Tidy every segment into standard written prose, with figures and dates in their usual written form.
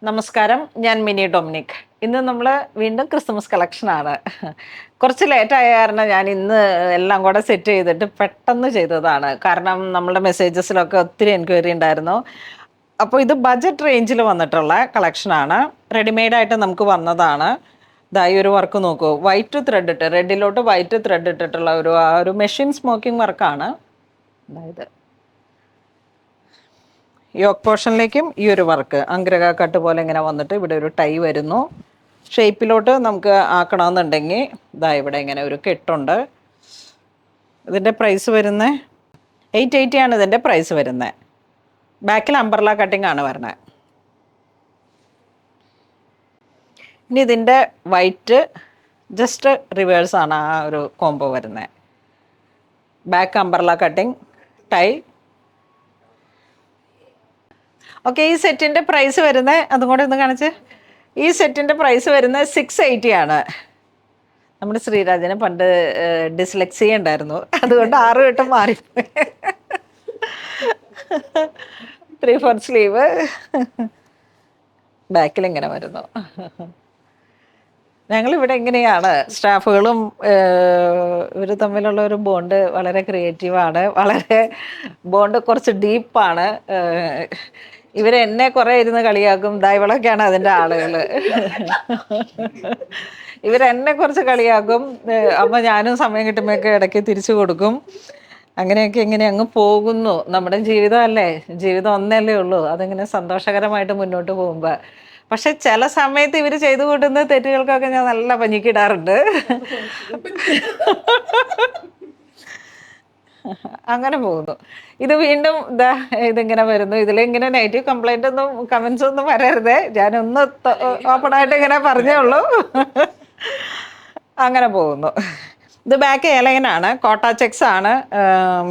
നമസ്കാരം, ഞാൻ mini Dominic. ഇന്ന് നമ്മൾ വീണ്ടും ക്രിസ്മസ് കളക്ഷനാണ്. കുറച്ച് ലേറ്റായ കാരണം ഞാൻ ഇന്ന് എല്ലാം കൂടെ സെറ്റ് ചെയ്തിട്ട് പെട്ടെന്ന് ചെയ്തതാണ്. കാരണം നമ്മളുടെ മെസ്സേജസിലൊക്കെ ഒത്തിരി എൻക്വയറി ഉണ്ടായിരുന്നു. അപ്പോൾ ഇത് ബഡ്ജറ്റ് റേഞ്ചിൽ വന്നിട്ടുള്ള കളക്ഷനാണ്. റെഡിമെയ്ഡായിട്ട് നമുക്ക് വന്നതാണ്. ഈ ഒരു വർക്ക് നോക്കൂ, വൈറ്റ് ത്രെഡ് ഇട്ട് റെഡിലോട്ട് വൈറ്റ് ത്രെഡ് ഇട്ടിട്ടുള്ള ഒരു മെഷീൻ സ്മോക്കിംഗ് വർക്കാണ്. അതായത് യോക്ക് പോർഷനിലേക്കും ഈ ഒരു വർക്ക് അഗ്രക കട്ട് പോലെ ഇങ്ങനെ വന്നിട്ട് ഇവിടെ ഒരു ടൈ വരുന്നു. ഷേപ്പിലോട്ട് നമുക്ക് ആക്കണമെന്നുണ്ടെങ്കിൽ ഇവിടെ ഇങ്ങനെ ഒരു കെട്ടുണ്ട്. ഇതിൻ്റെ പ്രൈസ് വരുന്നത് 880 ആണ്. ഇതിൻ്റെ പ്രൈസ് വരുന്നത്. ബാക്കിൽ അംബർല കട്ടിംഗ് ആണ് വരുന്നത്. ഇനി ഇതിൻ്റെ വൈറ്റ് ജസ്റ്റ് റിവേഴ്സാണ് ആ ഒരു കോംബോ വരുന്നത്. Back umbrella cutting, tie. Okay, ഈ സെറ്റിൻ്റെ പ്രൈസ് വരുന്നത് അതും കൂടെ ഒന്ന് കാണിച്ച്. ഈ സെറ്റിൻ്റെ പ്രൈസ് വരുന്നത് 680 ആണ്. നമ്മുടെ ശ്രീരാജന് പണ്ട് ഡിസ്ലെക്സിയ ഉണ്ടായിരുന്നു, അതുകൊണ്ട് 6 വട്ടം മാറിപ്പോയി. 3/4 സ്ലീവ്, ബാക്കിൽ ഇങ്ങനെ വരുന്നു. ഞങ്ങളിവിടെ എങ്ങനെയാണ് സ്റ്റാഫുകളും ഇവർ തമ്മിലുള്ള ഒരു ബോണ്ട് വളരെ ക്രിയേറ്റീവാണ്. വളരെ ബോണ്ട് കുറച്ച് ഡീപ്പാണ്. ഇവരെന്നെ കുറേ ഇരുന്ന് കളിയാക്കും. ഇവളൊക്കെയാണ് അതിൻ്റെ ആളുകൾ. ഇവരെന്നെ കുറച്ച് കളിയാക്കും. അപ്പോൾ ഞാനും സമയം കിട്ടുമ്പോഴൊക്കെ ഇടയ്ക്ക് തിരിച്ചു കൊടുക്കും. അങ്ങനെയൊക്കെ ഇങ്ങനെ അങ്ങ് പോകുന്നു. നമ്മുടെ ജീവിതമല്ലേ, ജീവിതം ഒന്നല്ലേ ഉള്ളൂ. അതിങ്ങനെ സന്തോഷകരമായിട്ട് മുന്നോട്ട് പോകുമ്പോൾ. പക്ഷെ ചില സമയത്ത് ഇവർ ചെയ്തു കൂട്ടുന്ന തെറ്റുകൾക്കൊക്കെ ഞാൻ നല്ല പഞ്ഞിക്കിടാറുണ്ട്. അങ്ങനെ പോകുന്നു. ഇത് വീണ്ടും ഇതിങ്ങനെ വരുന്നു. ഇതിലിങ്ങനെ നെഗറ്റീവ് കംപ്ലൈൻ്റ് ഒന്നും കമൻസ് ഒന്നും വരരുതേ. ഞാനൊന്ന് ഓപ്പണായിട്ട് ഇങ്ങനെ പറഞ്ഞേ ഉള്ളൂ. അങ്ങനെ പോകുന്നു. ഇത് ബാക്ക് എലൈനാണ്. കോട്ട ചെക്സ് ആണ്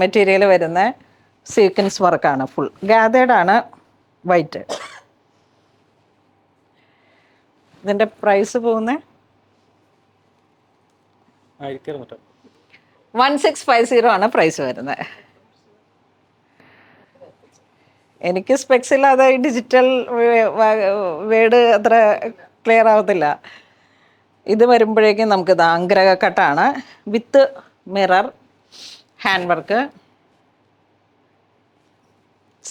മെറ്റീരിയൽ വരുന്നത്. സീക്വൻസ് വർക്കാണ്. ഫുൾ ഗാതേഡ് ആണ്. വൈറ്റ്. ഇതിൻ്റെ പ്രൈസ് പോകുന്നത് 1650 ആണ് പ്രൈസ് വരുന്നത്. എനിക്ക് സ്പെക്സ് ഇല്ലാതെ ഈ ഡിജിറ്റൽ വേർഡ് അത്ര ക്ലിയർ ആവത്തില്ല. ഇത് വരുമ്പോഴേക്കും നമുക്ക് അഗ്രക കട്ടാണ് with mirror, hand work,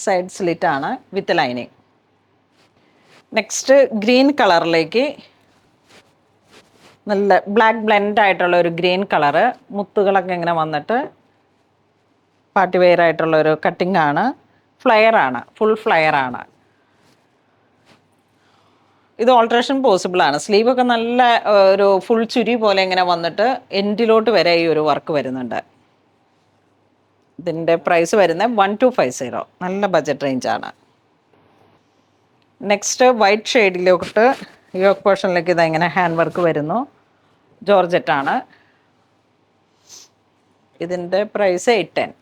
side slit ആണ് വിത്ത് ലൈനിങ്. നെക്സ്റ്റ് ഗ്രീൻ കളറിലേക്ക് നല്ല ബ്ലാക്ക് ബ്ലെൻഡ് ആയിട്ടുള്ള ഒരു ഗ്രീൻ കളറ്, മുത്തുകളൊക്കെ ഇങ്ങനെ വന്നിട്ട് പാർട്ടി വെയർ ആയിട്ടുള്ള ഒരു കട്ടിംഗ് ആണ്. ഫ്ലയർ ആണ്, ഫുൾ ഫ്ലയർ ആണ്. ഇത് ഓൾട്രേഷൻ പോസിബിൾ ആണ്. സ്ലീവൊക്കെ നല്ല ഒരു ഫുൾ ചുരി പോലെ ഇങ്ങനെ വന്നിട്ട് എൻഡിലോട്ട് വരെ ഈ ഒരു വർക്ക് വരുന്നുണ്ട്. ഇതിൻ്റെ പ്രൈസ് വരുന്നത് 1250. നല്ല ബഡ്ജറ്റ് റേഞ്ചാണ്. നെക്സ്റ്റ് വൈറ്റ് ഷെയ്ഡിലോട്ട് യോക്ക് പോർഷനിലേക്ക് ഇങ്ങനെ ഹാൻഡ് വർക്ക് വരുന്നു. ജോർജറ്റാണ്. ഇതിൻ്റെ പ്രൈസ് 810.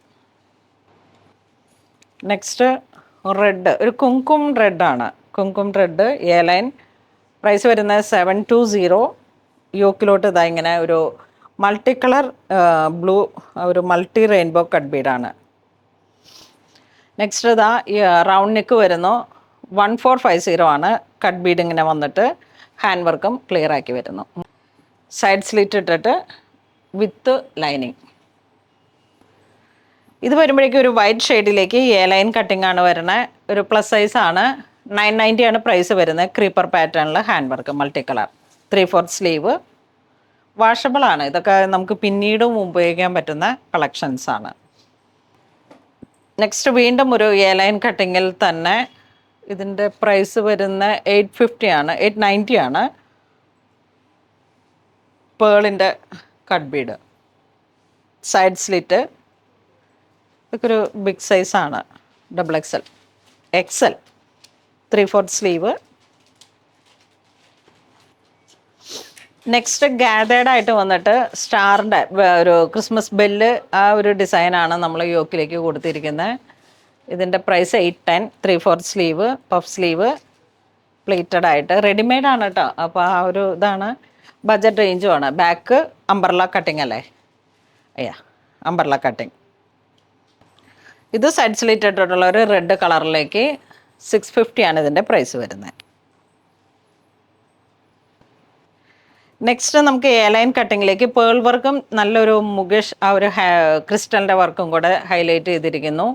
നെക്സ്റ്റ് റെഡ്, ഒരു കുങ്കും റെഡാണ്. കുങ്കും റെഡ് എ ലൈൻ. പ്രൈസ് വരുന്നത് 720. യോക്കിലോട്ട് ഇങ്ങനെ ഒരു മൾട്ടി കളർ ബ്ലൂ, ഒരു മൾട്ടി റെയിൻബോ കട്ട് ബീഡാണ്. നെക്സ്റ്റ് ഈ റൗണ്ട് നെക്ക് വരുന്നു. 1450 ആണ്. കട്ട് ബീഡ് ഇങ്ങനെ വന്നിട്ട് ഹാൻഡ് വർക്കും ക്ലിയർ ആക്കി വരുന്നു. സൈഡ് സ്ലിറ്റ് ഇട്ടിട്ട് വിത്ത് ലൈനിങ്. ഇത് വരുമ്പോഴേക്കും ഒരു വൈറ്റ് ഷെയ്ഡിലേക്ക് എ ലൈൻ കട്ടിംഗ് ആണ് വരുന്നത്. ഒരു പ്ലസ് സൈസ് ആണ്. 990 ആണ് പ്രൈസ് വരുന്നത്. ക്രീപ്പർ പാറ്റേണിൽ hand work, multi colour, 3/4 sleeve. Washable ആണ്. ഇതൊക്കെ നമുക്ക് പിന്നീടും ഉപയോഗിക്കാൻ പറ്റുന്ന കളക്ഷൻസ് ആണ്. നെക്സ്റ്റ് വീണ്ടും ഒരു എ ലൈൻ കട്ടിങ്ങിൽ തന്നെ. ഇതിൻ്റെ പ്രൈസ് വരുന്ന 850 ആണ്, 890 ആണ്. പേളിൻ്റെ കട്ട് ബീഡ്, സൈഡ് സ്ലിറ്റ്. ഇതൊക്കെ ഒരു ബിഗ് സൈസാണ്. XXL, XL, 3/4 sleeve. നെക്സ്റ്റ് ഗാതേഡായിട്ട് വന്നിട്ട് സ്റ്റാറിൻ്റെ ഒരു ക്രിസ്മസ് ബെല്ല്, ആ ഒരു ഡിസൈനാണ് നമ്മൾ യോക്കിലേക്ക് കൊടുത്തിരിക്കുന്നത്. ഇതിൻ്റെ price 810. 3/4 sleeve, puff sleeve, pleated ആയിട്ട് റെഡിമെയ്ഡാണ് കേട്ടോ. അപ്പോൾ ആ ഒരു ഇതാണ്. ബഡ്ജറ്റ് റേഞ്ചുമാണ്. ബാക്ക് അംബർല കട്ടിങ് അല്ലേ? Umbrella cutting. ഇത് സൈഡ് സ്ലിറ്റ് ഇട്ടിട്ടുള്ള ഒരു റെഡ് കളറിലേക്ക് 650 ആണ് ഇതിൻ്റെ പ്രൈസ് വരുന്നത്. നെക്സ്റ്റ് നമുക്ക് എ ലൈൻ കട്ടിങ്ങിലേക്ക് പേൾ വർക്കും നല്ലൊരു മുകേഷ് ആ ഒരു ക്രിസ്റ്റലിൻ്റെ വർക്കും കൂടെ ഹൈലൈറ്റ് ചെയ്തിരിക്കുന്നു.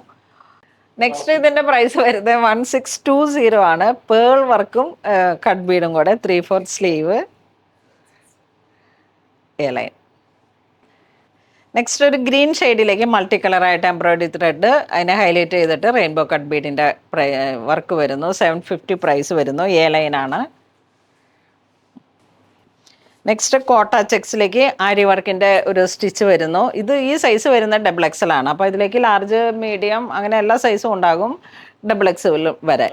നെക്സ്റ്റ് ഇതിൻ്റെ പ്രൈസ് വരുന്നത് 1620 ആണ്. പേൾ വർക്കും കട്ട് ബീഡും കൂടെ 3/4 സ്ലീവ് എ ലൈൻ. നെക്സ്റ്റ് ഒരു ഗ്രീൻ ഷെയ്ഡിലേക്ക് മൾട്ടി കളറായിട്ട് എംബ്രോയിഡറി ത്രെഡ് അതിനെ ഹൈലൈറ്റ് ചെയ്തിട്ട് റെയിൻബോ കട്ട് ബീഡിൻ്റെ വർക്ക് വരുന്നു. 750 പ്രൈസ് വരുന്നു. എ ലൈനാണ്. നെക്സ്റ്റ് കോട്ട ചെക്സിലേക്ക് ആരി വർക്കിൻ്റെ ഒരു സ്റ്റിച്ച് വരുന്നു. ഈ സൈസ് വരുന്ന XXL ആണ്. അപ്പോൾ ഇതിലേക്ക് ലാർജ്, മീഡിയം അങ്ങനെ എല്ലാ സൈസും ഉണ്ടാകും. XXL വരെ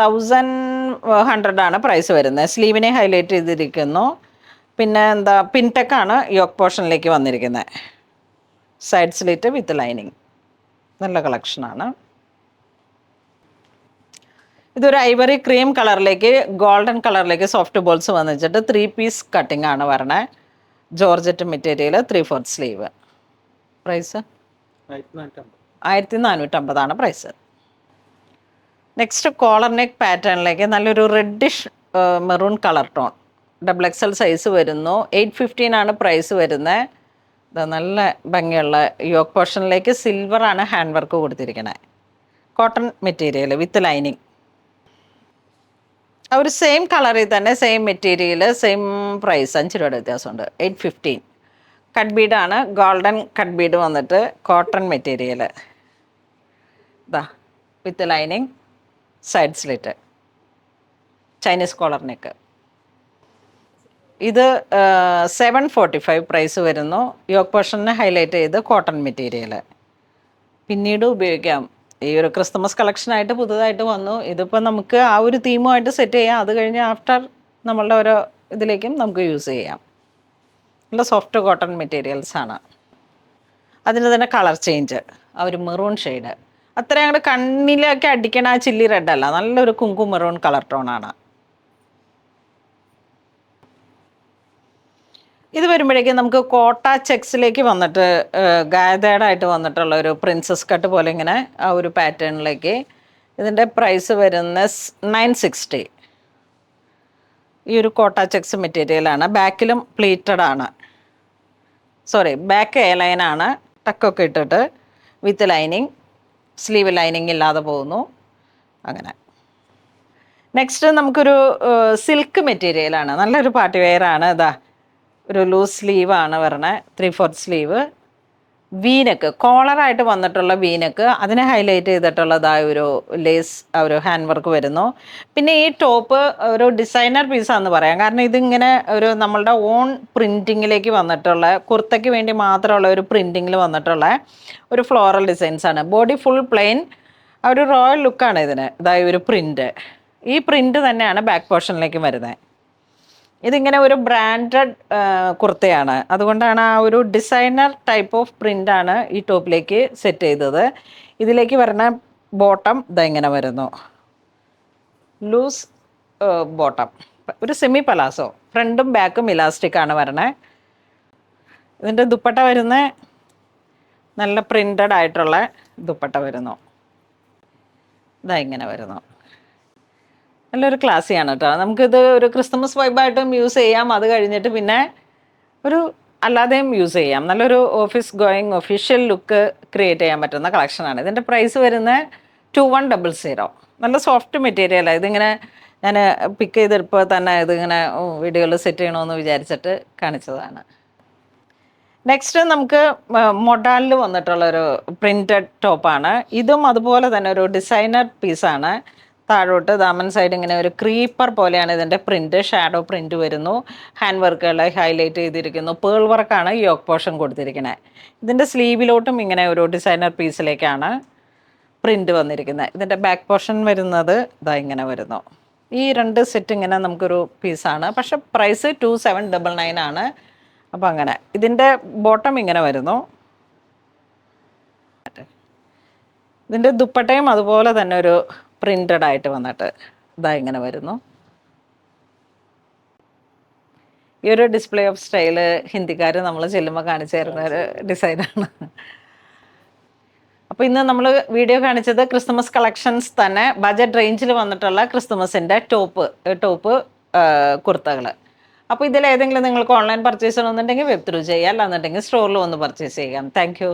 1100 ആണ് പ്രൈസ് വരുന്നത്. സ്ലീവിനെ ഹൈലൈറ്റ് ചെയ്തിരിക്കുന്നു. പിന്നെ പിൻടെക്കാണ് യോക്ക് പോർഷനിലേക്ക് വന്നിരിക്കുന്നത്. Side slit with lining. നല്ല കളക്ഷനാണ്. ഇതൊരു ഐവറി ക്രീം കളറിലേക്ക് ഗോൾഡൻ കളറിലേക്ക് സോഫ്റ്റ് ബോൾസ് വന്നിട്ട് 3 പീസ് കട്ടിംഗ് ആണ് വരണേ. Georgette material 3/4 sleeve. പ്രൈസ് 1450 ആണ് പ്രൈസ്. നെക്സ്റ്റ് കോളർ നെക്ക് പാറ്റേണിലേക്ക് നല്ലൊരു reddish maroon colour tone XXL size വരുന്നു. 815 ആണ് പ്രൈസ് വരുന്നത്. നല്ല ഭംഗിയുള്ള യോക്ക് പോർഷനിലേക്ക് സിൽവറാണ് ഹാൻഡ് വർക്ക് കൊടുത്തിരിക്കുന്നത്. Cotton material with lining. ഒരു സെയിം കളറിൽ തന്നെ സെയിം മെറ്റീരിയൽ സെയിം പ്രൈസ് 5 രൂപയുടെ വ്യത്യാസമുണ്ട്. 815. കട്ട് ബീഡാണ്. ഗോൾഡൻ കട്ട് ബീഡ് വന്നിട്ട് cotton material with lining. Side slit. Chinese collar neck. ഇത് 745 പ്രൈസ് വരുന്നു. യോക്ക് പോർഷനെ ഹൈലൈറ്റ് ചെയ്ത് കോട്ടൺ മെറ്റീരിയൽ. പിന്നീട് ഉപയോഗിക്കാം. ഈ ഒരു ക്രിസ്മസ് കളക്ഷനായിട്ട് പുതുതായിട്ട് വന്നു. ഇതിപ്പോൾ നമുക്ക് ആ ഒരു തീമുമായിട്ട് സെറ്റ് ചെയ്യാം. അത് കഴിഞ്ഞ് ആഫ്റ്റർ നമ്മളുടെ ഓരോ ഇതിലേക്കും നമുക്ക് യൂസ് ചെയ്യാം. നല്ല സോഫ്റ്റ് കോട്ടൺ മെറ്റീരിയൽസ് ആണ്. അതിന് തന്നെ കളർ ചേഞ്ച് ആ ഒരു മെറൂൺ ഷെയ്ഡ് അത്ര അങ്ങോട്ട് കണ്ണിലൊക്കെ അടിക്കണ ആ ചില്ലി റെഡ് അല്ല, നല്ലൊരു കുങ്കും മെറൂൺ കളർ ടോണാണ്. ഇത് വരുമ്പോഴേക്കും നമുക്ക് കോട്ട ചെക്സിലേക്ക് വന്നിട്ട് ഗായതേടായിട്ട് വന്നിട്ടുള്ള ഒരു പ്രിൻസസ് കട്ട് പോലെ ഇങ്ങനെ ആ ഒരു പാറ്റേണിലേക്ക് ഇതിൻ്റെ പ്രൈസ് വരുന്ന 960. ഈ ഒരു കോട്ട ചെക്സ് മെറ്റീരിയലാണ്. ബാക്കിലും പ്ലീറ്റഡ് ആണ്. ബാക്ക് എ ലൈനാണ്. ടക്കൊക്കെ ഇട്ടിട്ട് വിത്ത് ലൈനിങ്. സ്ലീവ് ലൈനിങ് ഇല്ലാതെ പോകുന്നു. അങ്ങനെ നെക്സ്റ്റ് നമുക്കൊരു സിൽക്ക് മെറ്റീരിയലാണ്. നല്ലൊരു പാർട്ടി വെയറാണ്. ഒരു ലൂസ് സ്ലീവാണ് വരണേ. 3/4 സ്ലീവ്. വീനക്ക് കോളറായിട്ട് വന്നിട്ടുള്ള വീനക്ക് അതിനെ ഹൈലൈറ്റ് ചെയ്തിട്ടുള്ളതായ ഒരു ലേസ് ഒരു ഹാൻഡ് വർക്ക് വരുന്നു. പിന്നെ ഈ ടോപ്പ് ഒരു ഡിസൈനർ പീസാണെന്ന് പറയാം. കാരണം ഇതിങ്ങനെ ഒരു നമ്മളുടെ ഓൺ പ്രിൻറ്റിങ്ങിലേക്ക് വന്നിട്ടുള്ള കുർത്തയ്ക്ക് വേണ്ടി മാത്രമുള്ള ഒരു പ്രിൻറ്റിങ്ങിൽ വന്നിട്ടുള്ള ഒരു ഫ്ലോറൽ ഡിസൈൻസാണ്. Body full plain. ഒരു റോയൽ ലുക്കാണ് ഇതിന്. ഒരു പ്രിൻറ്റ്. ഈ പ്രിൻറ്റ് തന്നെയാണ് ബാക്ക് പോർഷനിലേക്ക് വരുന്നത്. ഇതിങ്ങനെ ഒരു ബ്രാൻഡഡ് കുർത്തയാണ്. അതുകൊണ്ടാണ് ആ ഒരു ഡിസൈനർ ടൈപ്പ് ഓഫ് പ്രിൻ്റാണ് ഈ ടോപ്പിലേക്ക് സെറ്റ് ചെയ്തത്. ഇതിലേക്ക് വരുന്ന ബോട്ടം ഇങ്ങനെ വരുന്നു. Loose bottom. ഒരു സെമി പലാസോ. ഫ്രണ്ടും ബാക്കും ഇലാസ്റ്റിക് ആണ് വരണേ. ഇതിൻ്റെ ദുപ്പട്ട വരുന്ന നല്ല പ്രിൻ്റഡ് ആയിട്ടുള്ള ദുപ്പട്ട വരുന്നു. ഇങ്ങനെ വരുന്നു. നല്ലൊരു ക്ലാസ്സിയാണ് കേട്ടോ. നമുക്കിത് ഒരു ക്രിസ്മസ് വൈബായിട്ടും യൂസ് ചെയ്യാം. അത് കഴിഞ്ഞിട്ട് പിന്നെ ഒരു അല്ലാതെയും യൂസ് ചെയ്യാം. നല്ലൊരു office going official look create ചെയ്യാൻ പറ്റുന്ന കളക്ഷനാണ്. ഇതിൻ്റെ പ്രൈസ് വരുന്നത് 2100. നല്ല സോഫ്റ്റ് മെറ്റീരിയലാണ്. ഇതിങ്ങനെ ഞാൻ പിക്ക് ചെയ്തെടുപ്പോൾ തന്നെ ഇതിങ്ങനെ വീഡിയോയിൽ സെറ്റ് ചെയ്യണമെന്ന് വിചാരിച്ചിട്ട് കാണിച്ചതാണ്. നെക്സ്റ്റ് നമുക്ക് മൊഡാലിൽ വന്നിട്ടുള്ളൊരു പ്രിൻറ്റഡ് ടോപ്പാണ്. ഇതും അതുപോലെ തന്നെ ഒരു ഡിസൈനർ പീസാണ്. താഴോട്ട് ദാമൻ സൈഡ് ഇങ്ങനെ ഒരു ക്രീപ്പർ പോലെയാണ് ഇതിൻ്റെ പ്രിൻറ്റ്. ഷാഡോ പ്രിൻറ്റ് വരുന്നു. ഹാൻഡ് വർക്കുകൾ ഹൈലൈറ്റ് ചെയ്തിരിക്കുന്നു. പേൾ വർക്കാണ് യോക്ക് പോർഷൻ കൊടുത്തിരിക്കുന്നത്. ഇതിൻ്റെ സ്ലീവിലോട്ടും ഇങ്ങനെ ഒരു ഡിസൈനർ പീസിലേക്കാണ് പ്രിൻറ്റ് വന്നിരിക്കുന്നത്. ഇതിൻ്റെ ബാക്ക് പോർഷൻ വരുന്നത് ഇങ്ങനെ വരുന്നു. ഈ 2 സെറ്റ് ഇങ്ങനെ നമുക്കൊരു പീസാണ്. പക്ഷെ പ്രൈസ് 2799 ആണ്. അപ്പോൾ അങ്ങനെ ഇതിൻ്റെ ബോട്ടം ഇങ്ങനെ വരുന്നു. ഇതിൻ്റെ ദുപ്പട്ടയും അതുപോലെ തന്നെ ഒരു പ്രിൻ്റഡ് ആയിട്ട് വന്നിട്ട് ഇങ്ങനെ വരുന്നു. ഈ ഒരു ഡിസ്പ്ലേ ഓഫ് സ്റ്റൈല് ഹിന്ദിക്കാർ നമ്മൾ ചെല്ലുമ്പോൾ കാണിച്ചു തരുന്ന ഒരു ഡിസൈനാണ്. അപ്പോൾ ഇന്ന് നമ്മൾ വീഡിയോ കാണിച്ചത് ക്രിസ്മസ് കളക്ഷൻസ് തന്നെ ബജറ്റ് റേഞ്ചിൽ വന്നിട്ടുള്ള ക്രിസ്മസിൻ്റെ ടോപ്പ് കുർത്തകൾ. അപ്പോൾ ഇതിലേതെങ്കിലും നിങ്ങൾക്ക് ഓൺലൈൻ പർച്ചേസ് ചെയ്യണമെന്നുണ്ടെങ്കിൽ വെബ് ത്രൂ ചെയ്യാം, അല്ലാന്നുണ്ടെങ്കിൽ സ്റ്റോറിൽ വന്ന് പർച്ചേസ് ചെയ്യാം. Thank you.